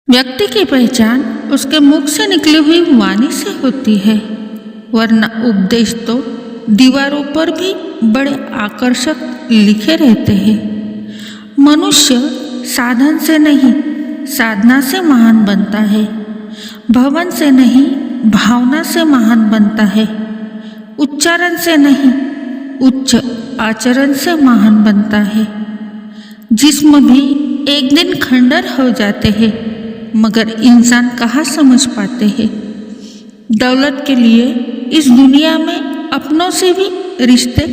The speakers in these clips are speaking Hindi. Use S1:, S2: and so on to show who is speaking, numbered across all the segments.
S1: व्यक्ति की पहचान उसके मुख से निकली हुई वाणी से होती है, वरना उपदेश तो दीवारों पर भी बड़े आकर्षक लिखे रहते हैं। मनुष्य साधन से नहीं, साधना से महान बनता है। भवन से नहीं, भावना से महान बनता है। उच्चारण से नहीं, उच्च आचरण से महान बनता है। जिस्म भी एक दिन खंडर हो जाते हैं, मगर इंसान कहाँ समझ पाते हैं। दौलत के लिए इस दुनिया में अपनों से भी रिश्ते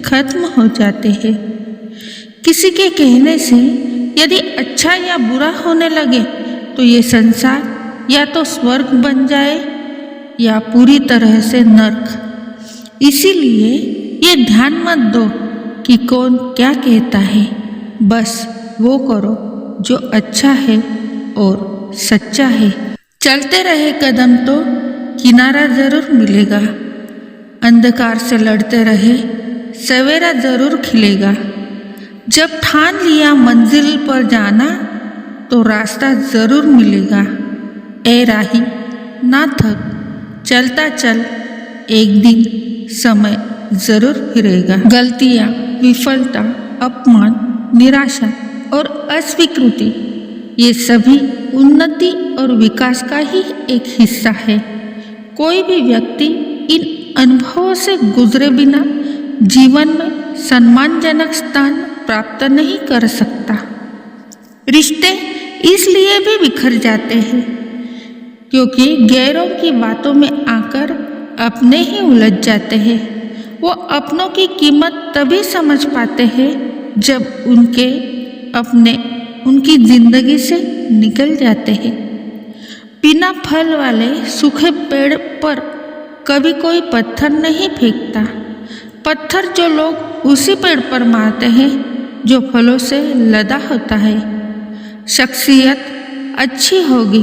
S1: खत्म हो जाते हैं। किसी के कहने से यदि अच्छा या बुरा होने लगे तो ये संसार या तो स्वर्ग बन जाए या पूरी तरह से नर्क। इसीलिए ये ध्यान मत दो कि कौन क्या कहता है, बस वो करो जो अच्छा है और सच्चा है। चलते रहे कदम तो किनारा जरूर मिलेगा। अंधकार से लड़ते रहे सवेरा जरूर खिलेगा। जब ठान लिया मंजिल पर जाना तो रास्ता जरूर मिलेगा। ए राही ना थक, चलता चल, एक दिन समय जरूर फिरेगा। गलतियाँ, विफलता, अपमान, निराशा और अस्वीकृति ये सभी उन्नति और विकास का ही एक हिस्सा है। कोई भी व्यक्ति इन अनुभवों से गुजरे बिना जीवन में सम्मानजनक स्थान प्राप्त नहीं कर सकता। रिश्ते इसलिए भी बिखर जाते हैं क्योंकि गैरों की बातों में आकर अपने ही उलझ जाते हैं। वो अपनों की कीमत तभी समझ पाते हैं जब उनके अपने उनकी जिंदगी से निकल जाते हैं। बिना फल वाले सूखे पेड़ पर कभी कोई पत्थर नहीं फेंकता। पत्थर जो लोग उसी पेड़ पर मारते हैं जो फलों से लदा होता है। शख्सियत अच्छी होगी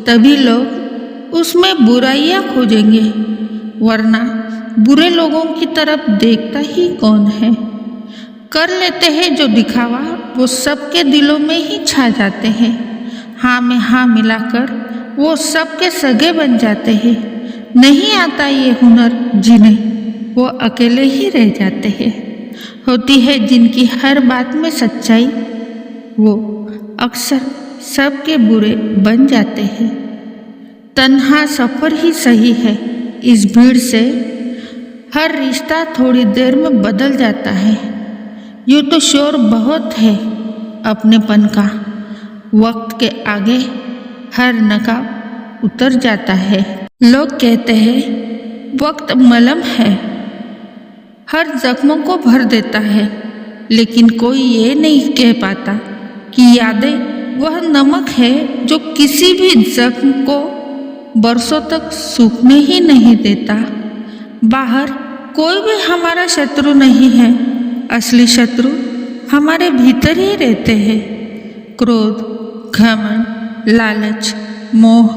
S1: तभी लोग उसमें बुराइयां खोजेंगे, वरना बुरे लोगों की तरफ देखता ही कौन है। कर लेते हैं जो दिखावा, वो सबके दिलों में ही छा जाते हैं। हाँ में हाँ मिलाकर वो सबके सगे बन जाते हैं। नहीं आता ये हुनर जिन्हें, वो अकेले ही रह जाते हैं। होती है जिनकी हर बात में सच्चाई, वो अक्सर सबके बुरे बन जाते हैं। तन्हा सफ़र ही सही है, इस भीड़ से हर रिश्ता थोड़ी देर में बदल जाता है। यूँ तो शोर बहुत है अपनेपन का, वक्त के आगे हर नकाब उतर जाता है। लोग कहते हैं वक्त मलहम है, हर जख्मों को भर देता है, लेकिन कोई ये नहीं कह पाता कि यादें वह नमक है जो किसी भी जख्म को बरसों तक सूखने ही नहीं देता। बाहर कोई भी हमारा शत्रु नहीं है, असली शत्रु हमारे भीतर ही रहते हैं। क्रोध, घमंड, लालच, मोह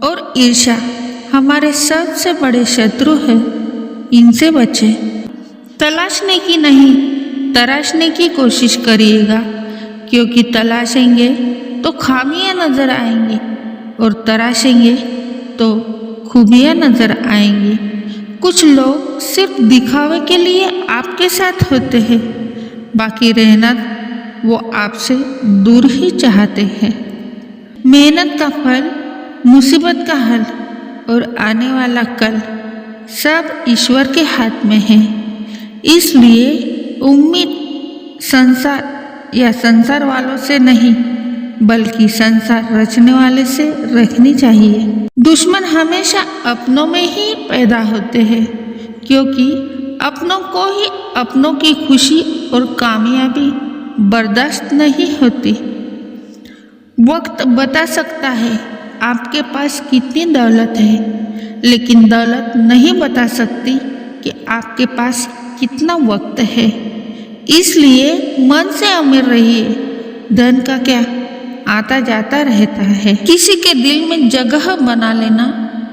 S1: और ईर्ष्या हमारे सबसे बड़े शत्रु हैं। इनसे बचें। तलाशने की नहीं, तराशने की कोशिश करिएगा, क्योंकि तलाशेंगे तो खामियां नजर आएंगी और तराशेंगे तो खूबियां नजर आएंगी। कुछ लोग सिर्फ दिखावे के लिए आपके साथ होते हैं, बाकी रहना वो आपसे दूर ही चाहते हैं। मेहनत का फल, मुसीबत का हल और आने वाला कल सब ईश्वर के हाथ में है। इसलिए उम्मीद संसार या संसार वालों से नहीं, बल्कि संसार रचने वाले से रखनी चाहिए। दुश्मन हमेशा अपनों में ही पैदा होते हैं, क्योंकि अपनों को ही अपनों की खुशी और कामयाबी बर्दाश्त नहीं होती। वक्त बता सकता है आपके पास कितनी दौलत है, लेकिन दौलत नहीं बता सकती कि आपके पास कितना वक्त है। इसलिए मन से अमीर रहिए, धन का क्या, आता जाता रहता है। किसी के दिल में जगह बना लेना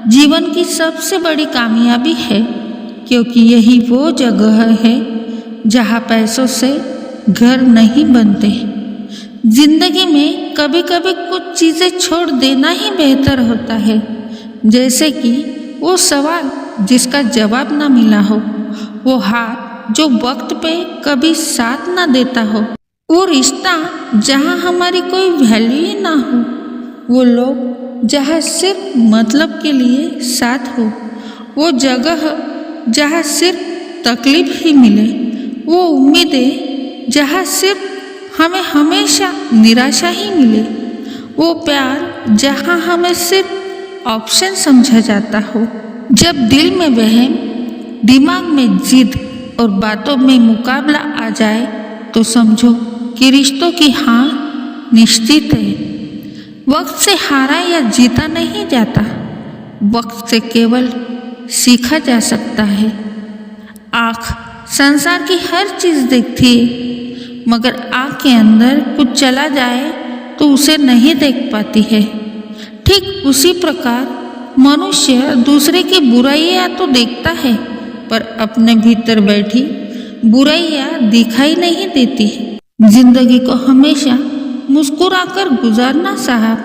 S1: जीवन की सबसे बड़ी कामयाबी है, क्योंकि यही वो जगह है जहाँ पैसों से घर नहीं बनते। जिंदगी में कभी कभी कुछ चीज़ें छोड़ देना ही बेहतर होता है, जैसे कि वो सवाल जिसका जवाब ना मिला हो, वो हाथ जो वक्त पे कभी साथ ना देता हो, वो रिश्ता जहाँ हमारी कोई वैल्यू ही ना हो, वो लोग जहाँ सिर्फ मतलब के लिए साथ हो, वो जगह जहाँ सिर्फ तकलीफ ही मिले, वो उम्मीदें जहाँ सिर्फ हमें हमेशा निराशा ही मिले, वो प्यार जहाँ हमें सिर्फ ऑप्शन समझा जाता हो। जब दिल में वहम, दिमाग में जिद और बातों में मुकाबला आ जाए तो समझो कि रिश्तों की हार निश्चित है। वक्त से हारा या जीता नहीं जाता, वक्त से केवल सीखा जा सकता है। आँख संसार की हर चीज़ देखती है, मगर आँख के अंदर कुछ चला जाए तो उसे नहीं देख पाती है। ठीक उसी प्रकार मनुष्य दूसरे की बुराइयां तो देखता है, पर अपने भीतर बैठी बुराइयां दिखाई नहीं देती। जिंदगी को हमेशा मुस्कुराकर गुजारना साहब,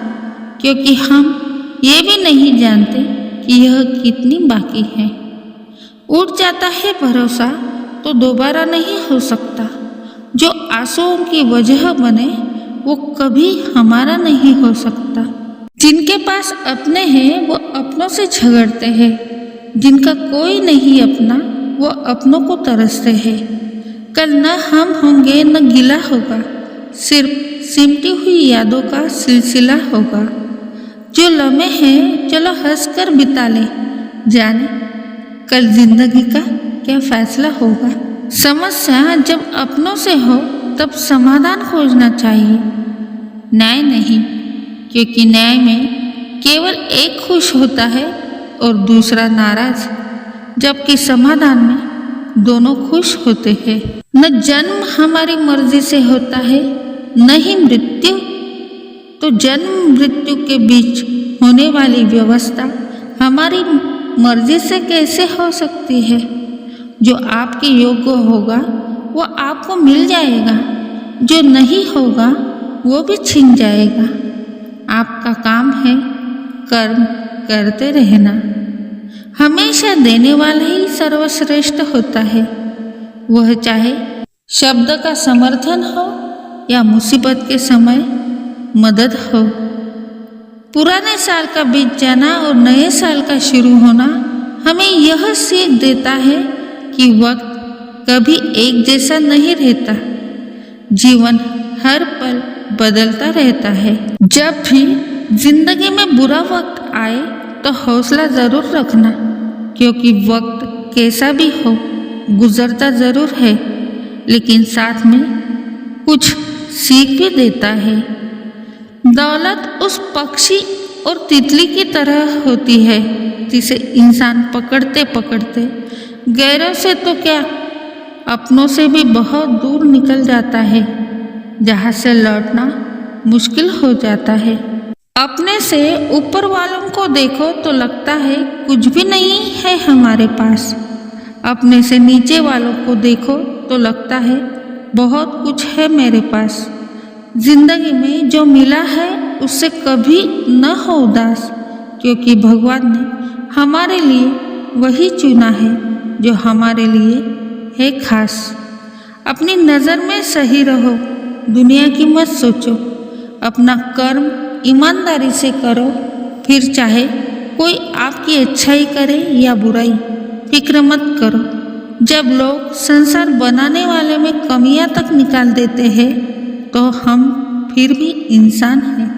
S1: क्योंकि हम ये भी नहीं जानते कि यह कितनी बाकी है। उठ जाता है भरोसा तो दोबारा नहीं हो सकता। जो आंसुओं की वजह बने वो कभी हमारा नहीं हो सकता। जिनके पास अपने हैं वो अपनों से झगड़ते हैं, जिनका कोई नहीं अपना वो अपनों को तरसते हैं। कल न हम होंगे न गिला होगा, सिर्फ सिमटी हुई यादों का सिलसिला होगा। जो लम्हे हैं चलो हंसकर बिता ले, जाने कल जिंदगी का क्या फैसला होगा। समस्या जब अपनों से हो तब समाधान खोजना चाहिए, न्याय नहीं, क्योंकि न्याय में केवल एक खुश होता है और दूसरा नाराज, जबकि समाधान में दोनों खुश होते हैं। न जन्म हमारी मर्जी से होता है न ही मृत्यु, तो जन्म मृत्यु के बीच होने वाली व्यवस्था हमारी मर्जी से कैसे हो सकती है। जो आपके योग्य होगा वो आपको मिल जाएगा, जो नहीं होगा वो भी छिन जाएगा। आपका काम है कर्म करते रहना। हमेशा देने वाला ही सर्वश्रेष्ठ होता है, वह चाहे शब्द का समर्थन हो या मुसीबत के समय मदद हो। पुराने साल का बीत जाना और नए साल का शुरू होना हमें यह सीख देता है कि वक्त कभी एक जैसा नहीं रहता। जीवन हर पल बदलता रहता है। जब भी जिंदगी में बुरा वक्त आए तो हौसला ज़रूर रखना, क्योंकि वक्त कैसा भी हो गुजरता ज़रूर है, लेकिन साथ में कुछ सीख भी देता है। दौलत उस पक्षी और तितली की तरह होती है जिसे इंसान पकड़ते पकड़ते गैरों से तो क्या अपनों से भी बहुत दूर निकल जाता है, जहाँ से लौटना मुश्किल हो जाता है। अपने से ऊपर वालों को देखो तो लगता है कुछ भी नहीं है हमारे पास, अपने से नीचे वालों को देखो तो लगता है बहुत कुछ है मेरे पास। जिंदगी में जो मिला है उससे कभी न हो उदास, क्योंकि भगवान ने हमारे लिए वही चुना है जो हमारे लिए है खास। अपनी नज़र में सही रहो, दुनिया की मत सोचो, अपना कर्म ईमानदारी से करो, फिर चाहे कोई आपकी अच्छाई करे या बुराई, फिक्र मत करो। जब लोग संसार बनाने वाले में कमियां तक निकाल देते हैं तो हम फिर भी इंसान हैं।